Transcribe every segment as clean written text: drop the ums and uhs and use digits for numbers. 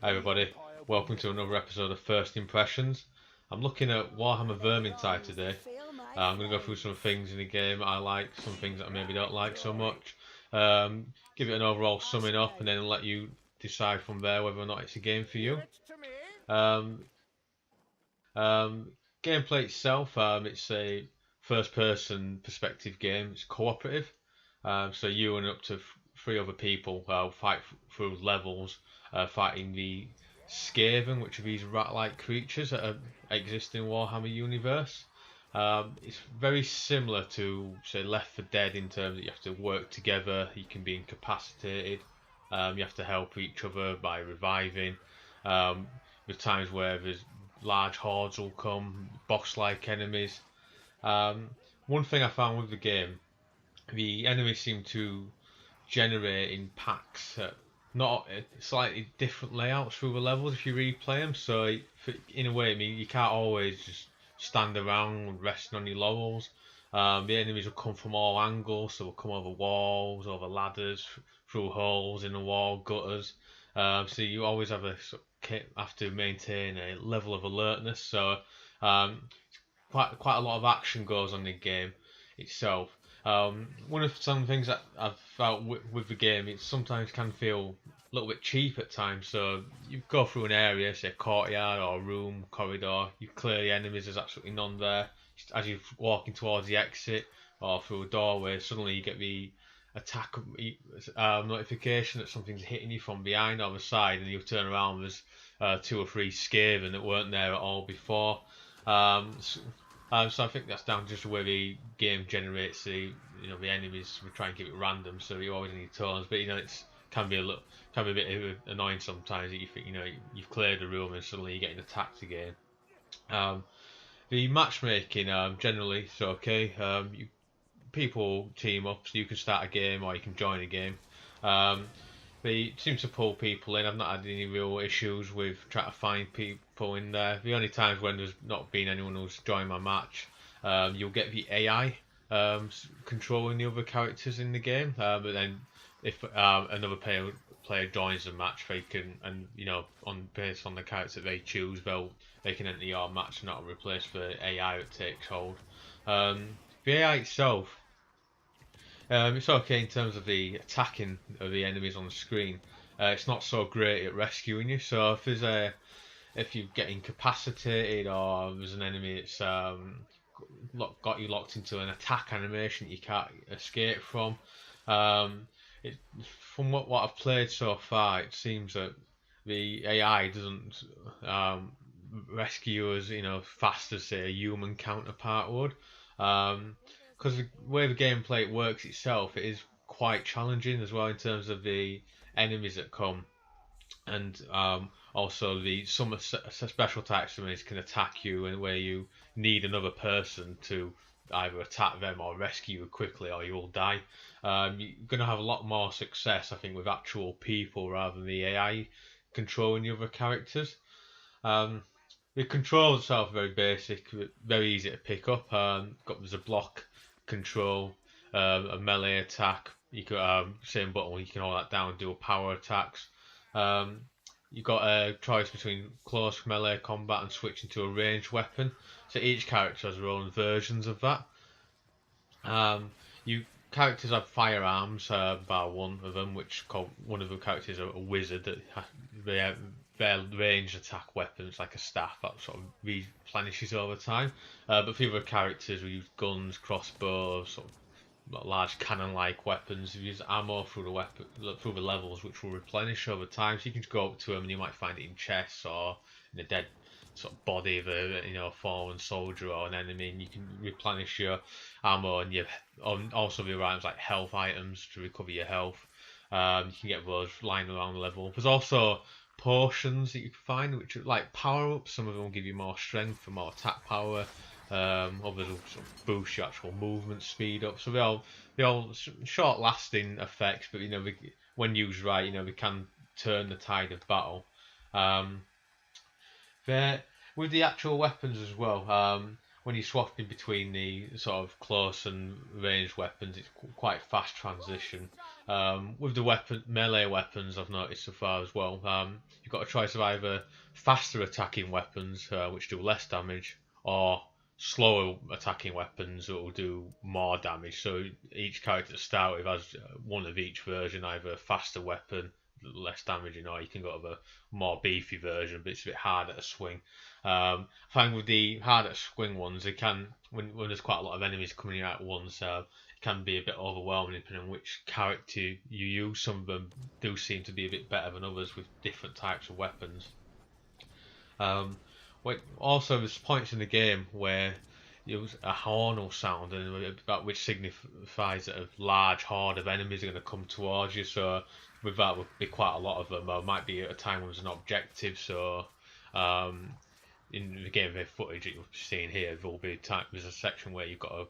Hi everybody, welcome to another episode of First Impressions. I'm looking at Warhammer Vermintide today. I'm going to go through some things in the game I like, some things that I maybe don't like so much. Give it an overall summing up and then let you decide from there whether or not it's a game for you. Um, um, Gameplay itself, it's a first person perspective game, it's cooperative. So you and up to three other people fight through levels, fighting the Skaven, which are these rat-like creatures that exist in Warhammer universe. It's very similar to, say, Left 4 Dead in terms that you have to work together, you can be incapacitated, you have to help each other by reviving. There's times where there's large hordes will come, boss-like enemies. Um, One thing I found with the game, the enemies seem to generate in packs, not slightly different layouts through the levels if you replay them. So in a way, I mean, you can't always just stand around resting on your laurels. The enemies will come from all angles, so they'll come over walls, over ladders, through holes in the wall, gutters. So you always have have to maintain a level of alertness. So quite a lot of action goes on in the game itself. One of some things that I've felt with the game, it sometimes can feel a little bit cheap at times. So you go through an area, say a courtyard or a room, corridor, you clear the enemies, there's absolutely none there. As you're walking towards the exit or through a doorway, suddenly you get the attack notification that something's hitting you from behind or the side, and you turn around, there's two or three Skaven that weren't there at all before. So I think that's down just the way the game generates the enemies. We try and keep it random, so you always need turns. But it's can be a bit annoying sometimes that you think you've cleared the room and suddenly you're getting attacked again. The matchmaking generally is okay. People team up, so you can start a game or you can join a game. They seem to pull people in. I've not had any real issues with trying to find people in there. The only times when there's not been anyone who's joined my match, you'll get the AI controlling the other characters in the game. But then if another player joins the match, they can, and on based on the character they choose, they can enter your match, not replace the AI that takes hold. The AI itself, it's okay in terms of the attacking of the enemies on the screen. It's not so great at rescuing you. So if you get incapacitated or there's an enemy that's got you locked into an attack animation that you can't escape from, it, from what I've played so far, it seems that the AI doesn't rescue as fast as say a human counterpart would. Because the way the gameplay works itself, it is quite challenging as well in terms of the enemies that come, and also some special types of enemies can attack you, and where you need another person to either attack them or rescue you quickly, or you will die. You're going to have a lot more success, I think, with actual people rather than the AI controlling the other characters. The control itself very basic, very easy to pick up. There's a block control, a melee attack. You got same button, you can hold that down and do a power attacks. You've got a choice between close melee combat and switching to a ranged weapon. So each character has their own versions of that. You characters have firearms, bar one of them, one of the characters is a wizard that their ranged attack weapons like a staff that sort of replenishes over time. But for the other characters, we use guns, crossbows, sort of large cannon-like weapons. We use ammo through the levels, which will replenish over time. So you can just go up to them and you might find it in chests or in a dead sort of body of a fallen soldier or an enemy, and you can replenish your ammo and also the items like health items to recover your health. You can get those lying around the level. There's also potions that you can find, which are like power ups. Some of them will give you more strength and more attack power. Others will sort of boost your actual movement speed up. So they're all short lasting effects, but when used right, they can turn the tide of battle. There with the actual weapons as well. when you're swapping between the sort of close and ranged weapons, it's quite fast transition. With the melee weapons, I've noticed so far as well. You've got a choice of either faster attacking weapons, which do less damage, or slower attacking weapons that will do more damage. So each character to start with has one of each version, either a faster weapon, less damaging, or you can go with a more beefy version, but it's a bit harder to swing. I find with the harder to swing ones, they can, when there's quite a lot of enemies coming out at once, it can be a bit overwhelming depending on which character you use. Some of them do seem to be a bit better than others with different types of weapons. Also, there's points in the game where you use a horn will sound, and that which signifies that a large horde of enemies are going to come towards you. So with that, would be quite a lot of them. Or might be at a time when there's an objective. So in the gameplay footage that you're seeing here, there's a section where you've got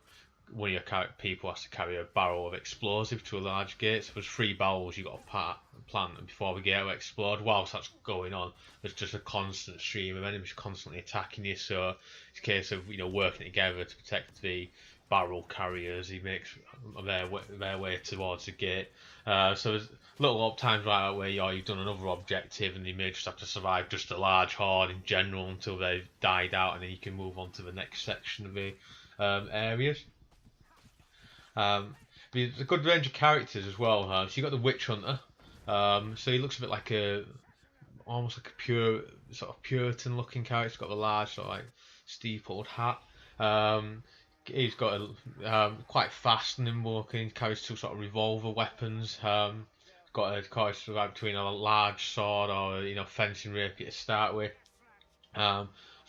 one of your people has to carry a barrel of explosive to a large gate. So there's 3 barrels you've got to plant before the gate will explode. Whilst that's going on, there's just a constant stream of enemies constantly attacking you. So it's a case of working together to protect the barrel carriers. He makes their way towards the gate. So there's little times like that where you've done another objective and you may just have to survive just a large horde in general until they've died out, and then you can move on to the next section of the areas. There's a good range of characters as well. So you got the Witch Hunter. So he looks a bit like almost like a Puritan looking character. He's got the large sort of like steepled hat. He's got quite fast and nimble looking. He carries 2 sort of revolver weapons. Got a choice between a large sword or fencing rapier to start with.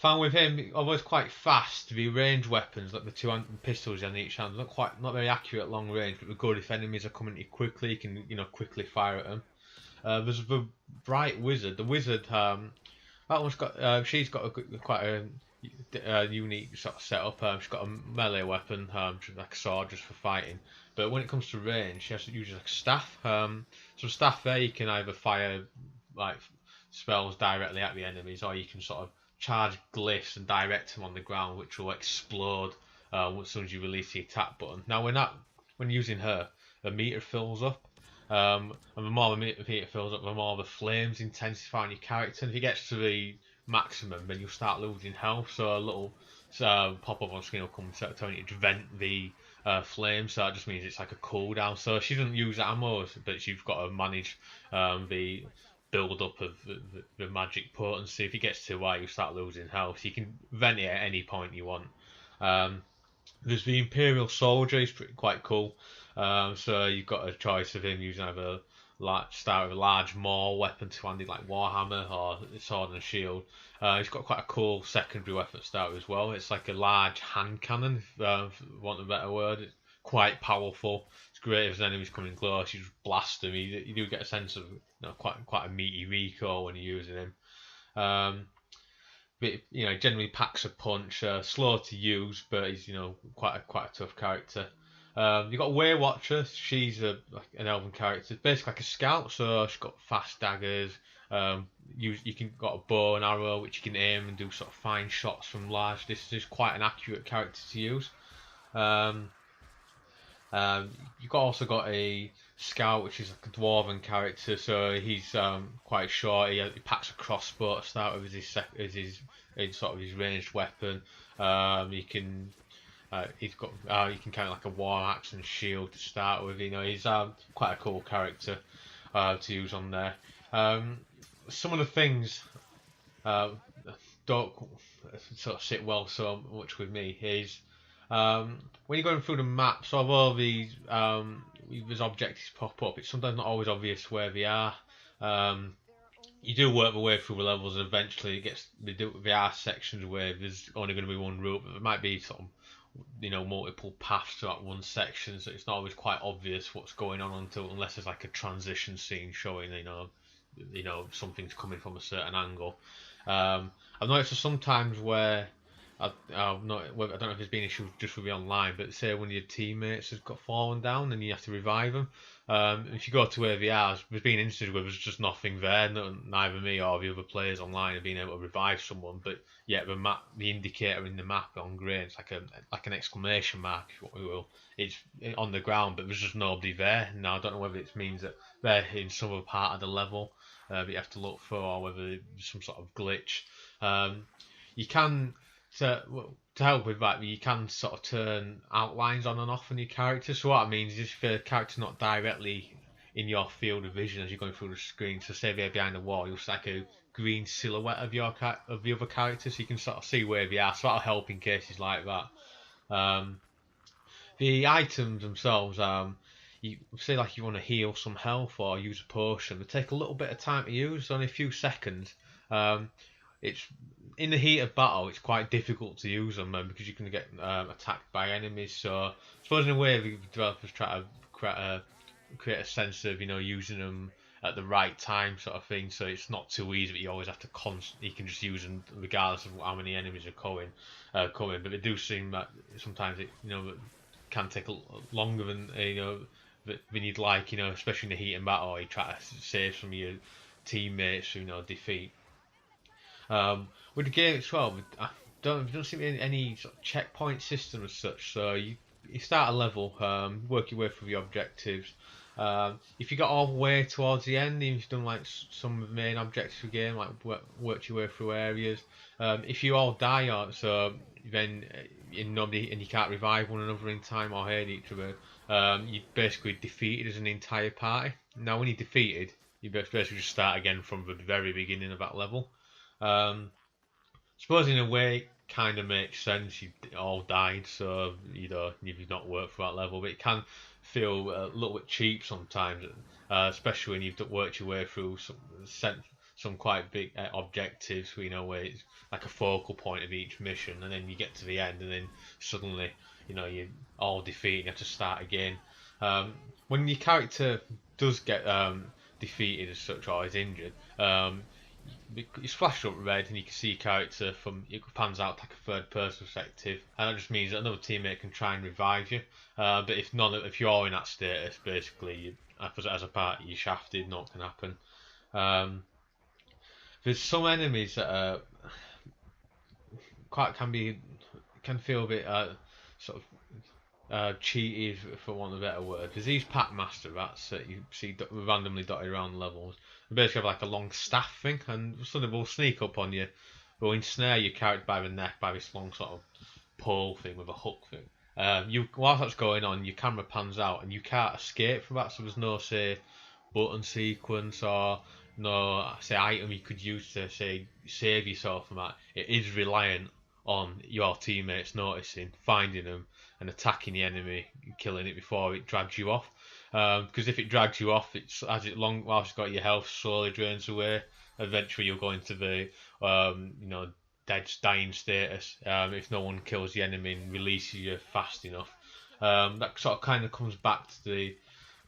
Found with him, although it's quite fast, the range weapons like the 2 pistols on each hand, not very accurate at long range, but they're good if enemies are coming to you quickly. You can quickly fire at them. There's the Bright Wizard. The wizard, that one's got she's got quite a unique sort of setup. She's got a melee weapon, like a sword just for fighting. But when it comes to range, she has to use like a staff. So staff there, you can either fire like spells directly at the enemies, or you can sort of charge glyphs and direct them on the ground, which will explode as soon as you release the attack button. Now, when using her meter fills up, and the more the meter fills up, the more the flames intensify on your character. And if it gets to the maximum, then you'll start losing health. So a little pop up on screen will come telling you to vent the flames. So that just means it's like a cooldown. So she doesn't use ammo, but you've got to manage the build up of the magic potency. If it gets to where you start losing health, you can vent it at any point you want. There's the Imperial Soldier. He's quite cool. So you've got a choice of him using either start with a large maul weapon to hand like Warhammer, or a sword and a shield. He's got quite a cool secondary weapon to start with as well. It's like a large hand cannon, if you want a better word. It's quite powerful. It's great if there's enemies coming close, you just blast them. You do get a sense of quite a meaty recoil when you're using him. But generally packs a punch. Slow to use, but he's quite a tough character. You've got Way Watcher. She's an elven character, basically like a scout. So she's got fast daggers. You can got a bow and arrow which you can aim and do sort of fine shots from large distances. Quite an accurate character to use. You've also got a scout, which is like a dwarven character. So he's quite short. He packs a crossbow to start with as his ranged weapon. You can carry like a war axe and shield to start with. He's quite a cool character to use on there. Some of the things don't sort of sit well so much with me is when you're going through the maps, although these objectives pop up, it's sometimes not always obvious where they are. You do work the way through the levels, and eventually there are sections where there's only going to be one route, but there might be sort of multiple paths to that one section, so it's not always quite obvious what's going on unless there's like a transition scene showing something's coming from a certain angle. I've noticed sometimes where don't know if there's been issues just with the online, but say one of your teammates has got fallen down and you have to revive them. If you go to where they are, there's been instances where there's just nothing there. Neither me or the other players online have been able to revive someone, but yet the indicator in the map on green, it's like an exclamation mark, if what we will. It's on the ground, but there's just nobody there. Now I don't know whether it means that they're in some other part of the level that you have to look for, or whether there's some sort of glitch. You can to help with that, you can sort of turn outlines on and off on your character. So what it means is if the character's not directly in your field of vision as you're going through the screen, so say they're behind the wall, you'll see like a green silhouette of the other character, so you can sort of see where they are. So that'll help in cases like that. The items themselves, you say like you want to heal some health or use a potion, they take a little bit of time to use, only a few seconds. It's in the heat of battle, it's quite difficult to use them because you can get attacked by enemies. So I suppose in a way the developers try to create a sense of using them at the right time, sort of thing. So it's not too easy, but you always have to you can just use them regardless of how many enemies are coming. But they do seem that sometimes it can take longer than than you'd like. Especially in the heat of battle, or you try to save some of your teammates from defeat. With the game itself, I don't seem to be any sort of checkpoint system as such. So you start a level, work your way through the objectives. If you got all the way towards the end, you've done like some of the main objectives of the game, like worked your way through areas. If you all die, so then nobody and you can't revive one another in time or heal each other, you basically defeated as an entire party. Now, when you're defeated, you basically just start again from the very beginning of that level. Suppose in a way it kind of makes sense. You all died, so you've not worked for that level. But it can feel a little bit cheap sometimes, especially when you've worked your way through some quite big objectives. Where it's like a focal point of each mission, and then you get to the end, and then suddenly you're all defeated. You have to start again. When your character does get defeated as such or is injured, it's flashed up red and you can see your character it pans out like a third person perspective, and that just means that another teammate can try and revive you, but if you're in that status, basically as a party you're shafted, nothing can happen. There's some enemies that are can feel a bit sort of cheated, for want of a better word. There's these pack master rats that you see randomly dotted around levels. They basically have like a long staff thing, and suddenly will sneak up on you. They'll ensnare your character by the neck by this long sort of pole thing with a hook thing. Whilst that's going on, your camera pans out and you can't escape from that. So there's no button sequence or no item you could use to save yourself from that. It is reliant on your teammates noticing, finding them, and attacking the enemy, killing it before it drags you off. Because if it drags you off, whilst you've got your health slowly drains away. Eventually, you'll go into the dying status if no one kills the enemy and releases you fast enough. That sort of kind of comes back to the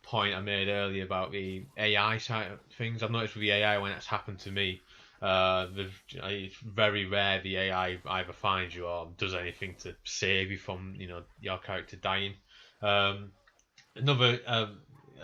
point I made earlier about the AI side of things. I've noticed with the AI when it's happened to me, it's very rare the AI either finds you or does anything to save you from your character dying. Another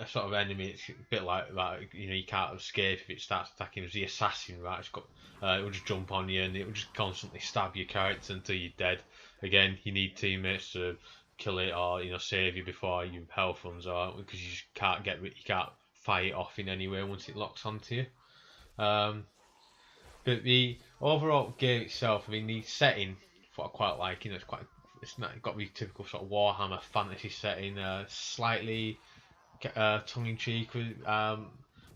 sort of enemy, it's a bit like that. You can't escape if it starts attacking. Is the assassin, right? It will just jump on you and it will just constantly stab your character until you're dead. Again, you need teammates to kill it or save you before your health runs out, because you just can't fight it off in any way once it locks onto you. But the overall game itself, I mean, the setting, what I quite like, it's got to be typical sort of Warhammer fantasy setting, slightly tongue-in-cheek with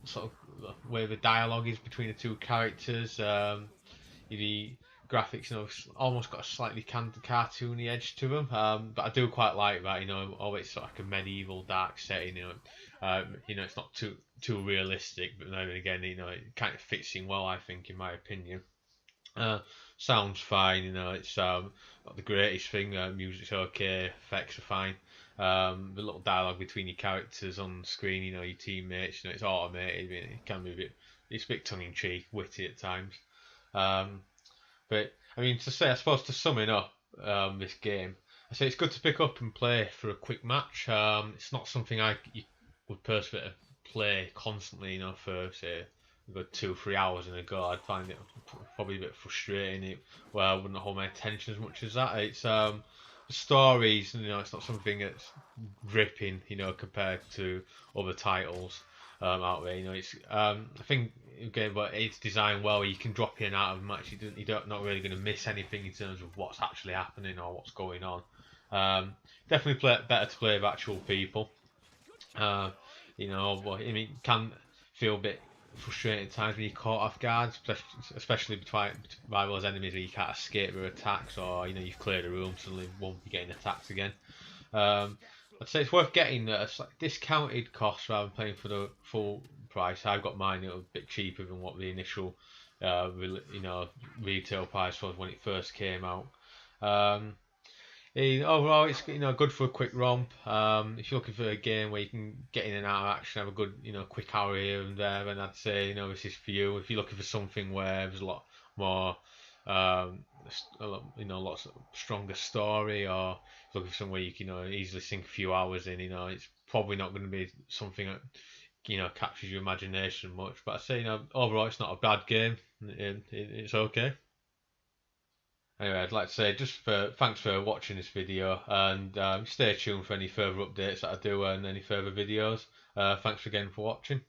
sort of where the dialogue is between the two characters. The graphics, almost got a slightly cartoony edge to them, but I do quite like that. Always sort of like a medieval dark setting. It's not too realistic, but then again, it kind of fits in well, I think, in my opinion. Sounds fine, it's not the greatest thing. Music's okay, effects are fine. The little dialogue between your characters on screen, your teammates, it's automated. It can be it's a bit tongue in cheek, witty at times. But I mean, I suppose to sum it up, this game, I say it's good to pick up and play for a quick match. It's not something you would personally play constantly, for say a good 2 3 hours in a go. I'd find it probably a bit frustrating. Where I wouldn't hold my attention as much as that. It's the stories, it's not something that's gripping, compared to other titles out there. It's I think again, but it's designed well. You can drop in and out of a match. You don't not really going to miss anything in terms of what's actually happening or what's going on. Definitely better to play with actual people. Uh, but I mean, it can feel a bit frustrating at times when you're caught off guard, especially by those enemies where you can't escape their attacks, or you've cleared a room, suddenly won't be getting attacked again. I'd say it's worth getting at a discounted cost rather than paying for the full price. I've got mine a bit cheaper than what the initial, retail price was when it first came out. Overall, it's good for a quick romp. If you're looking for a game where you can get in and out of action, have a good quick hour here and there, then I'd say this is for you. If you're looking for something where there's a lot more, lots of stronger story, or looking for somewhere you can easily sink a few hours in, it's probably not going to be something that captures your imagination much. But I say overall, it's not a bad game. It's okay. Anyway, I'd like to say thanks for watching this video, and stay tuned for any further updates that I do and any further videos. Thanks again for watching.